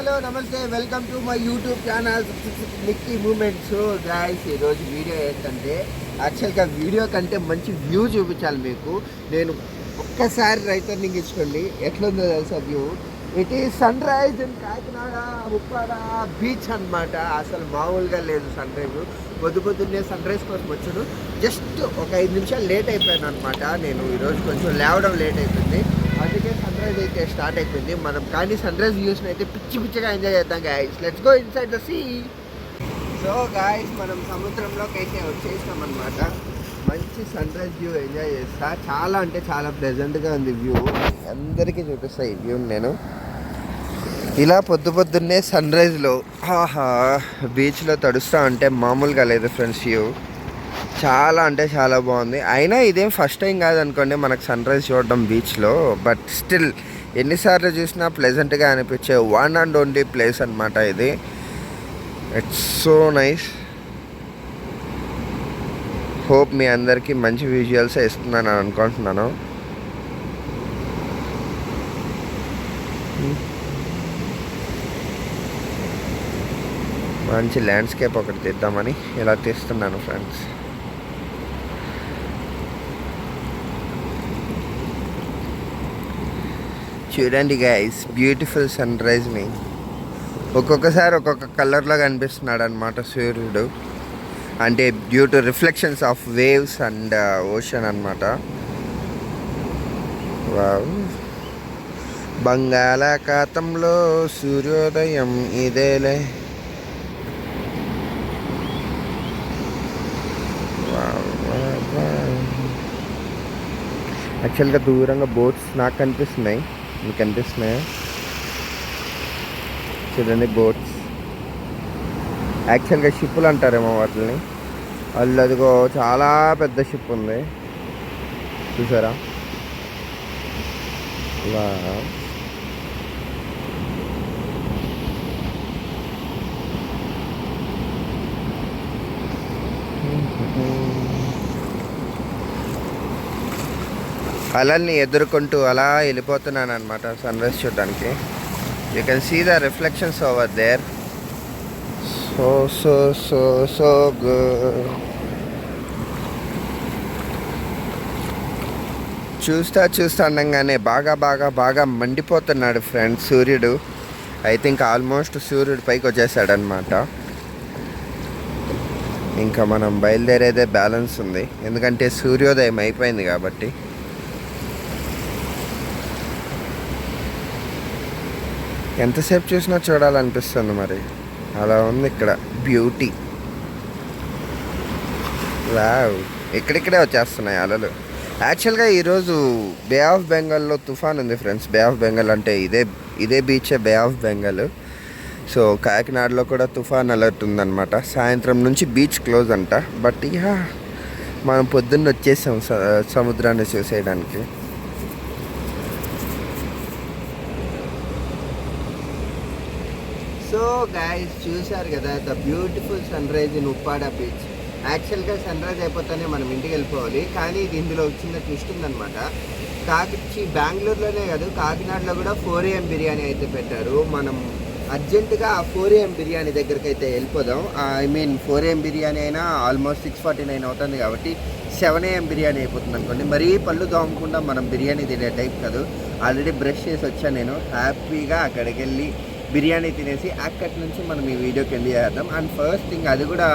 Hello నమస్తే, welcome to my YouTube channel Nikki moments. Guys, ఈరోజు video ఏంటంటే యాక్చువల్గా వీడియో కంటే మంచి వ్యూ చూపించాలి మీకు. నేను ఒక్కసారి రైట్ టర్నింగ్ ఇచ్చుకోండి, ఎట్లుందో తెలుసా view. It is sunrise in Kakinada Uppada beach అనమాట. అసలు మామూలుగా లేదు సన్ రైజ్. పొద్దున్నే సన్ రైజ్ కోసం వచ్చాను. జస్ట్ ఒక 5 నిమిషాలు లేట్ అయిపోయాను అనమాట. నేను ఈరోజు కొంచెం లేవడం లేట్ అయిపోయింది, అందుకే సన్ రైజ్ అయితే స్టార్ట్ అయిపోయింది. మనం కానీ సన్ రైజ్ వ్యూస్ని అయితే పిచ్చిగా ఎంజాయ్ చేద్దాం guys. Let's go inside the sea. So guys, మనం సముద్రంలోకి అయితే వచ్చేసాం అనమాట. మంచి సన్ రైజ్ వ్యూ ఎంజాయ్ చేస్తా. చాలా అంటే చాలా ప్లెజెంట్గా ఉంది వ్యూ. అందరికీ చూపిస్తా ఈ వ్యూని నేను. ఇలా పొద్దున్నే సన్ రైజ్లో బీచ్లో తడుస్తూ ఉంటే మామూలుగా లేదు ఫ్రెండ్స్. వ్యూ చాలా అంటే చాలా బాగుంది. అయినా ఇదేం ఫస్ట్ టైం కాదనుకోండి మనకు సన్ రైజ్ చూడడం బీచ్లో. బట్ స్టిల్ ఎన్నిసార్లు చూసినా ప్లెజెంట్గా అనిపించే వన్ అండ్ ఓన్లీ ప్లేస్ అనమాట ఇది. It's so nice. హోప్ మీ అందరికీ మంచి విజువల్స్ ఇస్తున్నాను అనుకుంటున్నాను. మంచి ల్యాండ్స్కేప్ ఒకటి తీద్దామని ఇలా తీస్తున్నాను ఫ్రెండ్స్. చూడండి గైస్, బ్యూటిఫుల్ సన్ రైజ్ని. ఒక్కొక్కసారి ఒక్కొక్క కలర్లో కనిపిస్తున్నాడు అనమాట సూర్యుడు. అంటే due to reflections of waves and ocean అనమాట. వావ్, బంగాళాఖాతంలో సూర్యోదయం ఇదేలే. యాక్చువల్గా దూరంగా బోట్స్ నాకు కనిపిస్తున్నాయి, మీకు కనిపిస్తున్నాయా? చూడండి బోట్స్. యాక్చువల్గా షిప్పులు అంటారేమో వాటిని. వాళ్ళు అదిగో చాలా పెద్ద షిప్ ఉంది చూసారా. ఇలా అలల్ని ఎదుర్కొంటూ అలా వెళ్ళిపోతున్నాను అనమాట సన్ రైజ్ చూడడానికి. You can see the reflections over there. So so so so good. చూస్తా ఉండగానే బాగా మండిపోతున్నాడు ఫ్రెండ్స్ సూర్యుడు. ఐ థింక్ ఆల్మోస్ట్ సూర్యుడు పైకి వచ్చేసాడనమాట. ఇంకా మనం బయలుదేరేదే బ్యాలెన్స్ ఉంది, ఎందుకంటే సూర్యోదయం అయిపోయింది కాబట్టి. ఎంతసేపు చూసినా చూడాలనిపిస్తుంది మరి, అలా ఉంది ఇక్కడ బ్యూటీ. వావ్, ఇక్కడిక్కడే వచ్చేస్తున్నాయి అలలు. యాక్చువల్గా ఈరోజు బే ఆఫ్ బెంగాల్లో తుఫాన్ ఉంది ఫ్రెండ్స్. బే ఆఫ్ బెంగాల్ అంటే ఇదే బీచే బే ఆఫ్ బెంగాల్. సో కాకినాడలో కూడా తుఫాన్ అలర్ట్ ఉందన్నమాట. సాయంత్రం నుంచి బీచ్ క్లోజ్ అంట. బట్ ఇక మనం పొద్దున్న వచ్చేసాం సముద్రాన్ని చూసేయడానికి. సో గాయస్, చూశారు కదా the beautiful sunrise in Uppada beach. యాక్చువల్గా సన్ రైజ్ అయిపోతేనే మనం ఇంటికి వెళ్ళిపోవాలి, కానీ ఇందులో చిన్న ట్విస్ట్ ఉందన్నమాట. బెంగళూరులోనే కాదు, కాకినాడలో కూడా 4 AM బిర్యానీ అయితే పెట్టారు. మనం అర్జెంటుగా ఆ 4 AM బిర్యానీ దగ్గరికి అయితే వెళ్ళిపోదాం. ఐ మీన్ 4 AM బిర్యానీ అయినా ఆల్మోస్ట్ 6:49 అవుతుంది కాబట్టి 7 AM బిర్యానీ అయిపోతుంది అనుకోండి. మరీ పళ్ళు దోమకుండా మనం బిర్యానీ తినే టైప్ కాదు. ఆల్రెడీ బ్రష్ చేసి వచ్చాను నేను. హ్యాపీగా అక్కడికి వెళ్ళి బిర్యానీ తినేసి అక్కడి నుంచి మనం ఈ వీడియోకి వెళ్ళి చేద్దాం. అండ్ ఫస్ట్ థింగ్ అది కూడా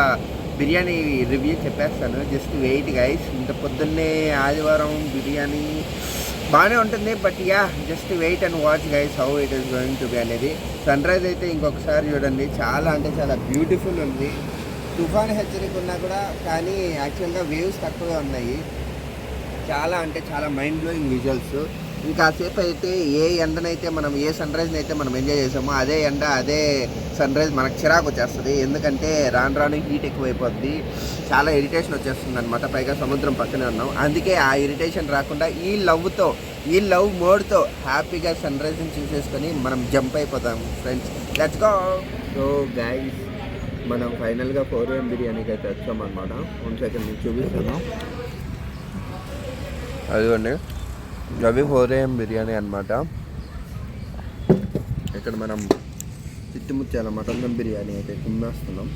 బిర్యానీ రివ్యూ చెప్పేస్తాను. Just wait guys. ఇంత పొద్దున్నే ఆదివారం బిర్యానీ బాగానే ఉంటుంది. But yeah, just wait and watch guys how it is going to be అనేది. సన్ రైజ్ అయితే ఇంకొకసారి చూడండి, చాలా అంటే చాలా బ్యూటిఫుల్ ఉంది. తుఫాన్ హెచ్చరిక ఉన్నా కూడా కానీ యాక్చువల్గా వేవ్స్ తక్కువగా ఉన్నాయి. చాలా అంటే చాలా మైండ్ బ్లోయింగ్ విజువల్స్. ఇంకాసేపు అయితే ఏ ఎండనైతే మనం ఏ సన్ రైజ్ని అయితే మనం ఎంజాయ్ చేసామో అదే ఎండ అదే సన్ రైజ్ మనకు చిరాకు వచ్చేస్తుంది. ఎందుకంటే రాను హీట్ ఎక్కువైపోద్ది, చాలా ఇరిటేషన్ వచ్చేస్తుంది అనమాట. పైగా సముద్రం పక్కనే ఉన్నాం, అందుకే ఆ ఇరిటేషన్ రాకుండా ఈ లవ్ మోడ్తో హ్యాపీగా సన్ రైజ్ని చూసేసుకొని మనం జంప్ అయిపోతాం friends. Let's go. So guys, మనం ఫైనల్గా 4 AM బిర్యానీకి అయితే వచ్చామన్నమాట. 1 సెకండ్ మీకు చూపిస్తాను. అదిగోండి, అవి 4 AM బిర్యానీ అనమాట. ఇక్కడ మనం చిట్టుముత్యాల మటన్ దమ్ బిర్యానీ అయితే కుమ్మేస్తున్నాం.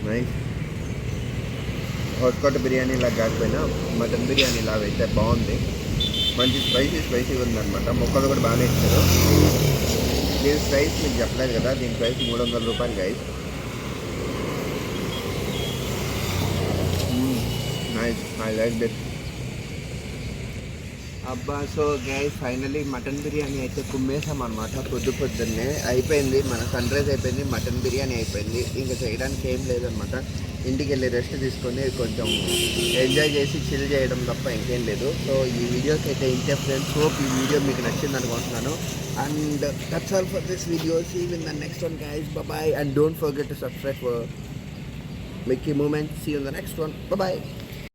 నైస్. హాట్ బిర్యానీ ఇలా కాకపోయినా మటన్ బిర్యానీ ఇలా అయితే బాగుంది. మంచి స్పైసీగా ఉందన్నమాట. ముక్కలు కూడా బాగానే ఇచ్చారు. దీని ప్రైస్ మీకు చెప్పలేదు కదా, దీని ప్రైస్ 300 రూపాయలు guys. Nice, I like that. అబ్బా, so guys finally mutton biryani అయితే కుమ్మేసాం అనమాట. పొద్దున్నే అయిపోయింది, మన సన్ రైజ్ అయిపోయింది, మటన్ బిర్యానీ అయిపోయింది. ఇంకా చేయడానికి ఏం లేదనమాట. ఇంటికి వెళ్ళి రెస్ట్ తీసుకొని కొంచెం ఎంజాయ్ చేసి చిల్ చేయడం తప్ప ఇంకేం లేదు. సో ఈ వీడియోకి అయితే ఇంతే ఫ్రెండ్స్. హోప్ ఈ వీడియో మీకు నచ్చింది అనుకుంటున్నాను. And that's all for this video. See you in the next one guys. Bye and don't forget to subscribe for Mickey Moments. See you in the next one. Bye.